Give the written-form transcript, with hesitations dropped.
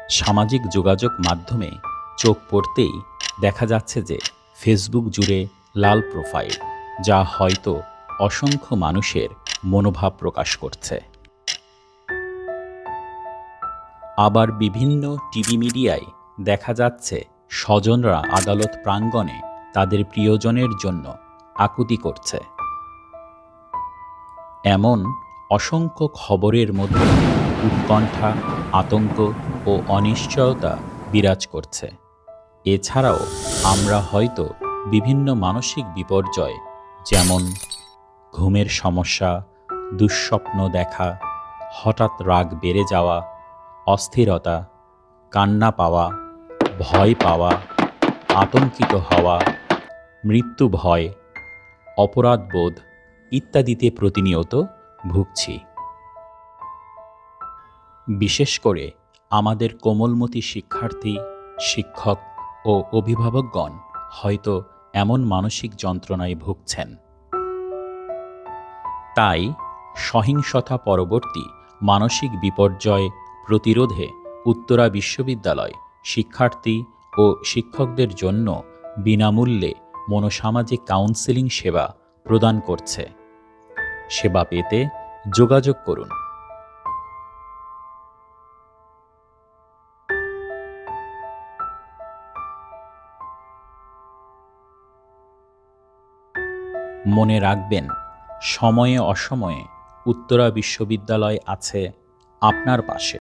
সামাজিক যোগাযোগ মাধ্যমে চোখ পড়তেই দেখা যাচ্ছে যে ফেসবুক জুড়ে লাল প্রোফাইল, যা হয়তো অসংখ্য মানুষের মনোভাব প্রকাশ করছে। আবার বিভিন্ন টিভি মিডিয়ায় দেখা যাচ্ছে স্বজনরা আদালত প্রাঙ্গণে তাদের প্রিয়জনের জন্য আকুতি করছে। এমন অসংখ্য খবরের মধ্যে উৎকণ্ঠা, আতঙ্ক ও অনিশ্চয়তা বিরাজ করছে। এছাড়াও আমরা হয়তো বিভিন্ন মানসিক বিপর্যয়, যেমন ঘুমের সমস্যা, দুঃস্বপ্ন দেখা, হঠাৎ রাগ বেড়ে যাওয়া, অস্থিরতা, কান্না পাওয়া, ভয় পাওয়া, আতঙ্কিত হওয়া, মৃত্যু ভয়, অপরাধবোধ ইত্যাদিতে প্রতিনিয়ত ভুগছি। বিশেষ করে আমাদের কোমলমতি শিক্ষার্থী, শিক্ষক ও অভিভাবকগণ হয়তো এমন মানসিক যন্ত্রণায় ভুগছেন। তাই সহিংসতা পরবর্তী মানসিক বিপর্যয় প্রতিরোধে উত্তরা বিশ্ববিদ্যালয় শিক্ষার্থী ও শিক্ষকদের জন্য বিনামূল্যে মনোসামাজিক কাউন্সেলিং সেবা প্রদান করছে। সেবা পেতে যোগাযোগ করুন। মনে রাখবেন, সময়ে অসময়ে উত্তরা বিশ্ববিদ্যালয় আছে আপনার পাশে।